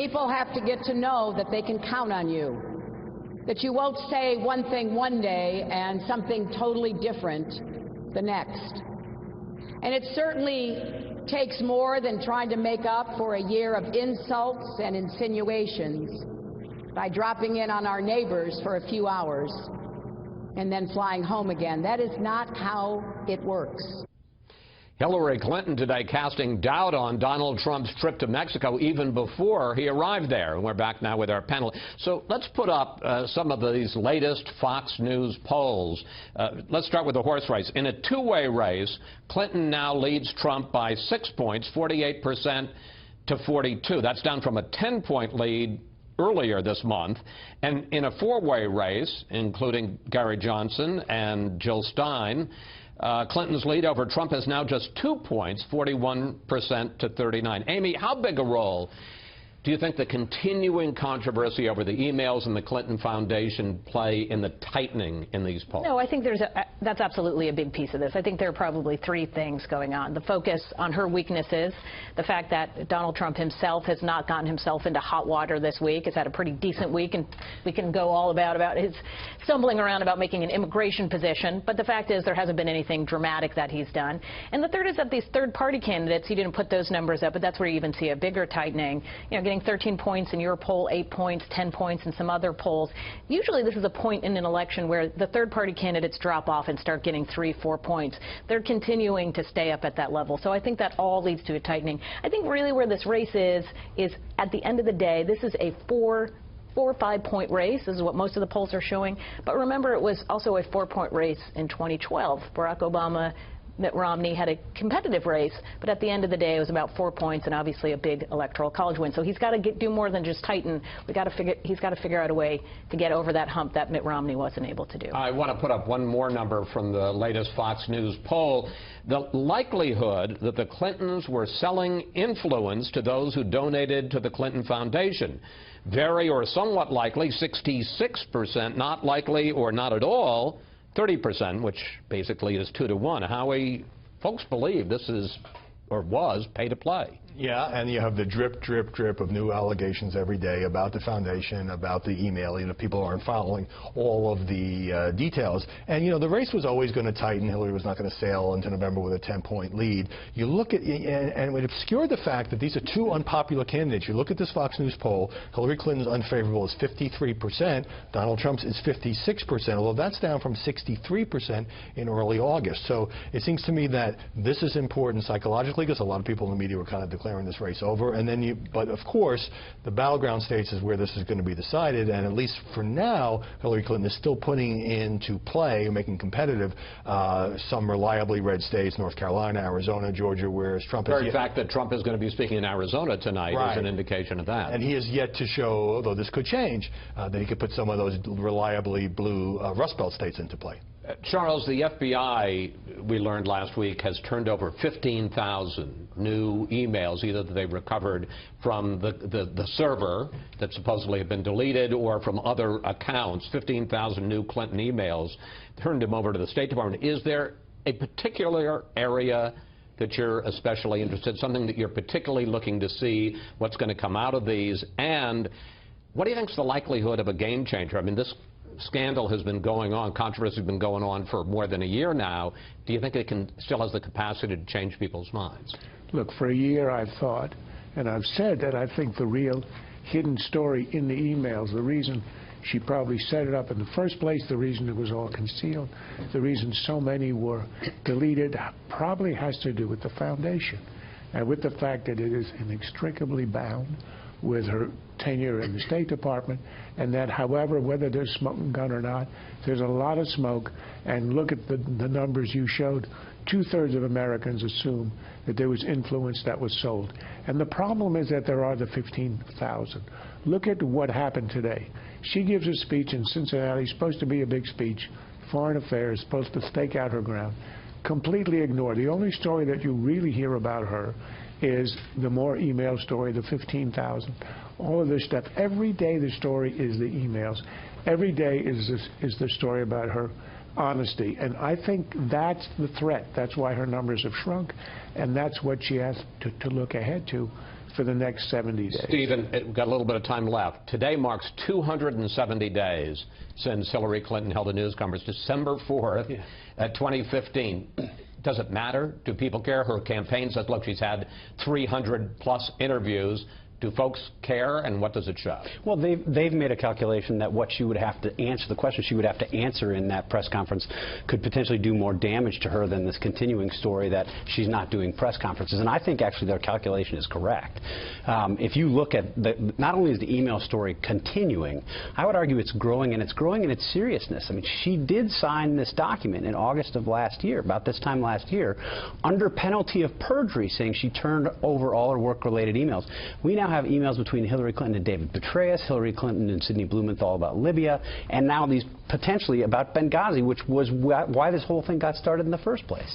People have to get to know that they can count on you, that you won't say one thing one day and something totally different the next. And it certainly takes more than trying to make up for a year of insults and insinuations by dropping in on our neighbors for a few hours and then flying home again. That is not how it works. Hillary Clinton today casting doubt on Donald Trump's trip to Mexico even before he arrived there. And we're back now with our panel. So let's put up some of these latest Fox News polls. Let's start with the horse race. In a two-way race, Clinton now leads Trump by 6 points, 48% to 42. That's down from a 10-point lead earlier this month. And in a four-way race, including Gary Johnson and Jill Stein, Clinton's lead over Trump is now just 2 points, 41% to 39. Amy, how big a role do you think the continuing controversy over the emails and the Clinton Foundation play in the tightening in these polls? No, I think that's absolutely a big piece of this. I think there are probably three things going on. The focus on her weaknesses, the fact that Donald Trump himself has not gotten himself into hot water this week, has had a pretty decent week, and we can go all about his stumbling around about making an immigration position. But the fact is there hasn't been anything dramatic that he's done. And the third is that these third-party candidates, he didn't put those numbers up, but that's where you even see a bigger tightening. You know, getting 13 points in your poll, 8 points, 10 points in some other polls. Usually this is a point in an election where the third-party candidates drop off and start getting 3, 4 points. They're continuing to stay up at that level. So I think that all leads to a tightening. I think really where this race is at the end of the day, this is a 4 or 5 point race. This is what most of the polls are showing. But remember, it was also a 4-point race in 2012. Barack Obama, Mitt Romney had a competitive race, but at the end of the day, it was about 4 points and obviously a big electoral college win. So he's got to do more than just tighten. He's got to figure out a way to get over that hump that Mitt Romney wasn't able to do. I want to put up one more number from the latest Fox News poll. The likelihood that the Clintons were selling influence to those who donated to the Clinton Foundation. Very or somewhat likely, 66%, not likely or not at all, 30%, which basically is 2 to 1. Howie, folks believe this is, or was, pay to play. Yeah, and you have the drip, drip, drip of new allegations every day about the foundation, about the email. You know, people aren't following all of the details. And, you know, the race was always going to tighten. Hillary was not going to sail into November with a 10-point lead. You look at, and it obscured the fact that these are two unpopular candidates. You look at this Fox News poll, Hillary Clinton's unfavorable is 53%, Donald Trump's is 56%, although that's down from 63% in early August. So it seems to me that this is important psychologically because a lot of people in the media were kind of declaring this race over, and then but of course the battleground states is where this is going to be decided, and at least for now Hillary Clinton is still putting into play, making competitive some reliably red states, North Carolina, Arizona, Georgia, whereas Trump is... The very fact that Trump is going to be speaking in Arizona tonight is an indication of that. And he has yet to show, although this could change, that he could put some of those reliably blue Rust Belt states into play. Charles, the FBI, we learned last week, has turned over 15,000 new emails, either that they recovered from the server that supposedly had been deleted or from other accounts. 15,000 new Clinton emails, turned them over to the State Department. Is there a particular area that you're especially interested in, something that you're particularly looking to see what's going to come out of these? And what do you think is the likelihood of a game changer? I mean, this scandal has been going on, controversy has been going on for more than a year now. Do you think it still has the capacity to change people's minds? Look, for a year I've thought, and I've said that I think the real hidden story in the emails, the reason she probably set it up in the first place, the reason it was all concealed, the reason so many were deleted, probably has to do with the foundation and with the fact that it is inextricably bound with her tenure in the State Department, and that, however, whether there's smoking gun or not, there's a lot of smoke. And look at the numbers you showed. 2/3 of Americans assume that there was influence that was sold. And the problem is that there are the 15,000. Look at what happened today. She gives a speech in Cincinnati, supposed to be a big speech, foreign affairs, supposed to stake out her ground, completely ignored. The only story that you really hear about her is the more email story, the 15,000, all of this stuff. Every day the story is the emails. Every day is the story about her honesty. And I think that's the threat. That's why her numbers have shrunk, and that's what she has to look ahead to for the next 70 days. Stephen, we've got a little bit of time left. Today marks 270 days since Hillary Clinton held a news conference, December 4th, 2015. Does it matter? Do people care? Her campaign says, look, she's had 300-plus interviews. Do folks care, and what does it show? Well, they've made a calculation that what she would have to answer, the question she would have to answer in that press conference could potentially do more damage to her than this continuing story that she's not doing press conferences. And I think actually their calculation is correct. If you look at not only is the email story continuing, I would argue it's growing, and it's growing in its seriousness. I mean, she did sign this document in August of last year, about this time last year, under penalty of perjury, saying she turned over all her work-related emails. We now have emails between Hillary Clinton and David Petraeus, Hillary Clinton and Sidney Blumenthal about Libya, and now these potentially about Benghazi, which was why this whole thing got started in the first place.